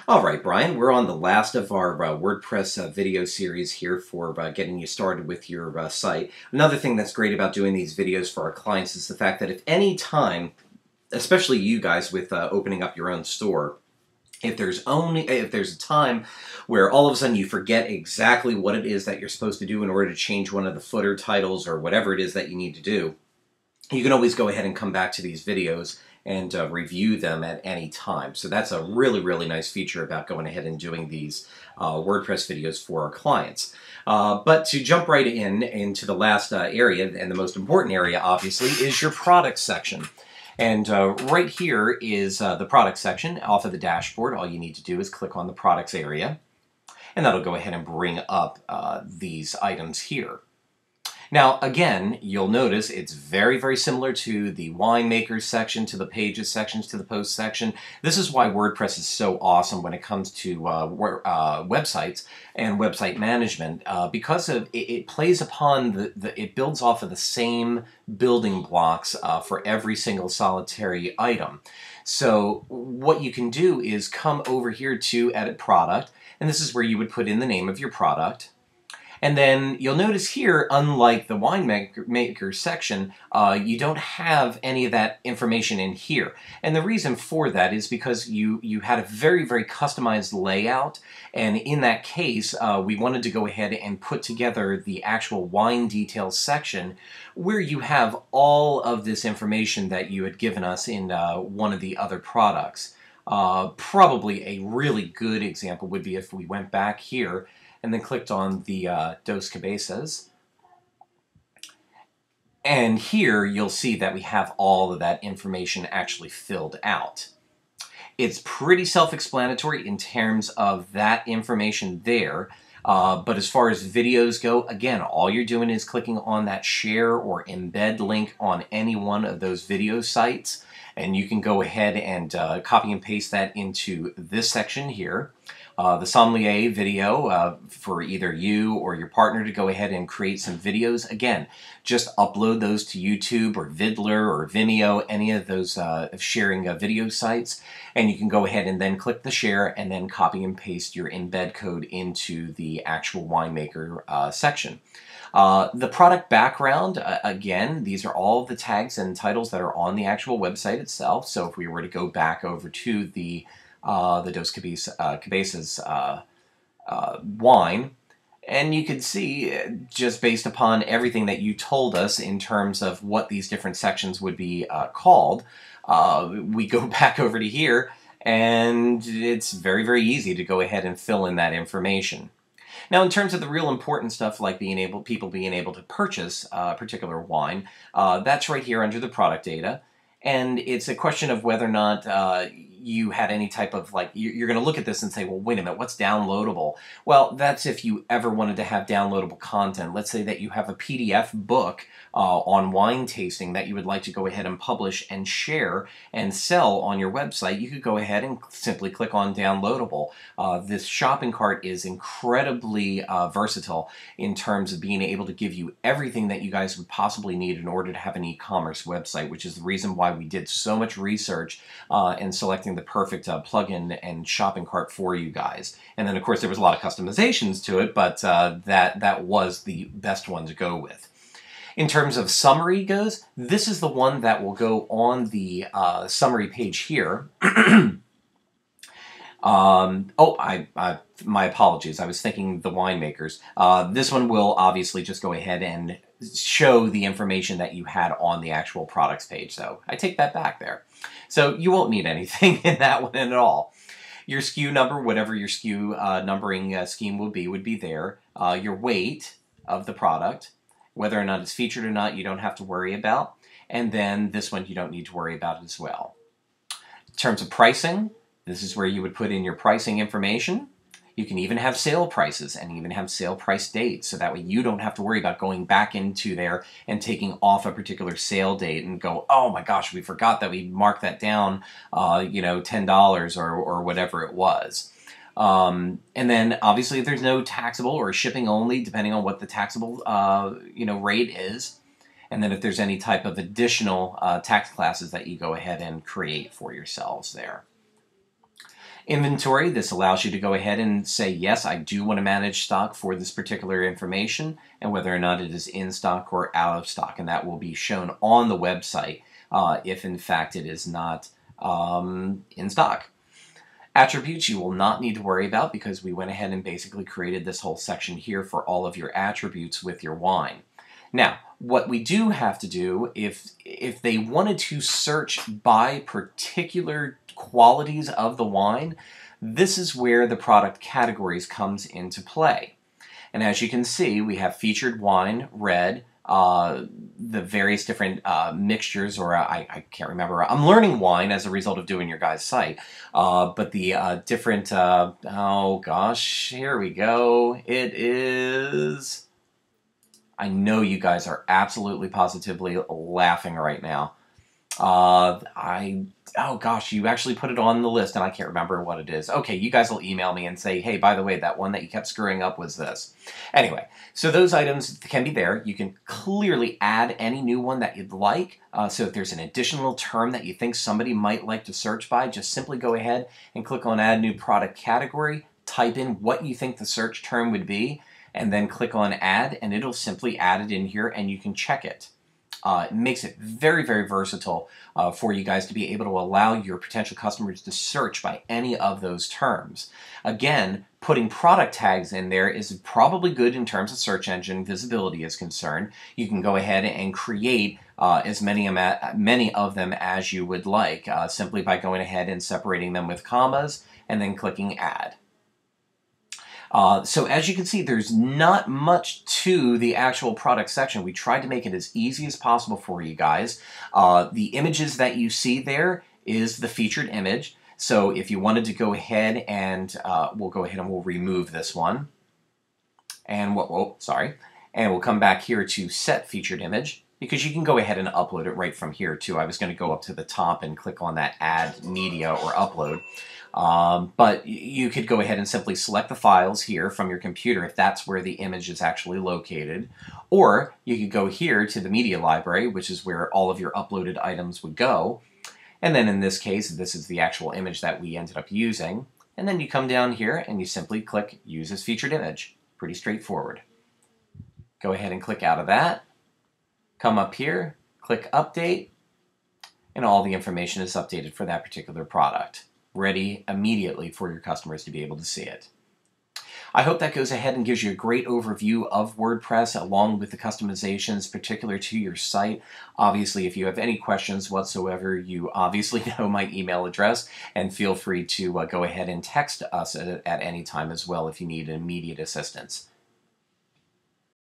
All right, Brian, we're on the last of our WordPress video series here for getting you started with your site. Another thing that's great about doing these videos for our clients is the fact that if any time, especially you guys with opening up your own store, if there's a time where all of a sudden you forget exactly what it is that you're supposed to do in order to change one of the footer titles or whatever it is that you need to do, you can always go ahead and come back to these videos and review them at any time. So that's a really, really nice feature about going ahead and doing these WordPress videos for our clients. But to jump right into the last area, and the most important area, obviously, is your product section. And right here is the product section off of the dashboard. All you need to do is click on the products area, and that'll go ahead and bring up these items here. Now, again, you'll notice it's very, very similar to the winemakers section, to the pages sections, to the post section. This is why WordPress is so awesome when it comes to websites and website management, because it plays upon it builds off of the same building blocks for every single solitary item. So what you can do is come over here to Edit Product, and this is where you would put in the name of your product. And then you'll notice here, unlike the winemaker section, you don't have any of that information in here. And the reason for that is because you had a very, very customized layout. And in that case, we wanted to go ahead and put together the actual wine details section where you have all of this information that you had given us in one of the other products. Probably a really good example would be if we went back here and then clicked on the Dos Cabezas. And here you'll see that we have all of that information actually filled out. It's pretty self-explanatory in terms of that information there. But as far as videos go, again, all you're doing is clicking on that share or embed link on any one of those video sites. And you can go ahead and copy and paste that into this section here. The sommelier video for either you or your partner to go ahead and create some videos. Again, just upload those to YouTube or Vidler or Vimeo, any of those sharing video sites, and you can go ahead and then click the share and then copy and paste your embed code into the actual winemaker section. The product background, again, these are all the tags and titles that are on the actual website itself. So if we were to go back over to the Dos Cabezas wine, and you can see, just based upon everything that you told us in terms of what these different sections would be called, we go back over to here, and it's very, very easy to go ahead and fill in that information. Now, in terms of the real important stuff, like people being able to purchase a particular wine, that's right here under the product data. And it's a question of whether or not you had any type of, like, you're going to look at this and say, well, wait a minute, what's downloadable? Well, that's if you ever wanted to have downloadable content. Let's say that you have a PDF book on wine tasting that you would like to go ahead and publish and share and sell on your website. You could go ahead and simply click on downloadable. This shopping cart is incredibly versatile in terms of being able to give you everything that you guys would possibly need in order to have an e-commerce website, which is the reason why we did so much research in selecting the perfect plugin and shopping cart for you guys. And then, of course, there was a lot of customizations to it, but that was the best one to go with. In terms of summary goes, this is the one that will go on the summary page here. My apologies. I was thinking the winemakers. This one will obviously just go ahead and show the information that you had on the actual products page. So I take that back there. So you won't need anything in that one at all. Your SKU number, whatever your SKU numbering scheme would be there. Your weight of the product, whether or not it's featured or not, you don't have to worry about. And then this one you don't need to worry about as well. In terms of pricing, this is where you would put in your pricing information. You can even have sale prices and even have sale price dates, so that way you don't have to worry about going back into there and taking off a particular sale date and go, oh my gosh, we forgot that we marked that down, $10 or whatever it was. And then obviously there's no taxable or shipping only, depending on what the taxable rate is. And then if there's any type of additional tax classes that you go ahead and create for yourselves there. Inventory, this allows you to go ahead and say, yes, I do want to manage stock for this particular information and whether or not it is in stock or out of stock. And that will be shown on the website if in fact it is not in stock. Attributes you will not need to worry about because we went ahead and basically created this whole section here for all of your attributes with your wine. Now, what we do have to do, if they wanted to search by particular qualities of the wine, this is where the product categories comes into play. And as you can see, we have featured wine, red, the various different mixtures, or I can't remember. I'm learning wine as a result of doing your guys' site. But the different, oh gosh, here we go. It is, I know you guys are absolutely positively laughing right now. Oh gosh, you actually put it on the list and I can't remember what it is. Okay, you guys will email me and say, hey, by the way, that one that you kept screwing up was this. Anyway, so those items can be there. You can clearly add any new one that you'd like. So if there's an additional term that you think somebody might like to search by, just simply go ahead and click on Add New Product Category, type in what you think the search term would be, and then click on Add, and it'll simply add it in here and you can check it. It makes it very, very versatile for you guys to be able to allow your potential customers to search by any of those terms. Again, putting product tags in there is probably good in terms of search engine visibility is concerned. You can go ahead and create as many of them as you would like simply by going ahead and separating them with commas and then clicking Add. So as you can see, there's not much to the actual product section. We tried to make it as easy as possible for you guys. The images that you see there is the featured image. So if you wanted to go ahead and we'll go ahead and we'll remove this one. And and we'll come back here to set featured image because you can go ahead and upload it right from here too. I was going to go up to the top and click on that add media or upload. But you could go ahead and simply select the files here from your computer if that's where the image is actually located. Or you could go here to the media library, which is where all of your uploaded items would go. And then in this case, this is the actual image that we ended up using. And then you come down here and you simply click Use as Featured Image. Pretty straightforward. Go ahead and click out of that. Come up here, click Update, and all the information is updated for that particular product, ready immediately for your customers to be able to see it. I hope that goes ahead and gives you a great overview of WordPress along with the customizations particular to your site. Obviously, if you have any questions whatsoever, you obviously know my email address, and feel free to go ahead and text us at any time as well if you need immediate assistance.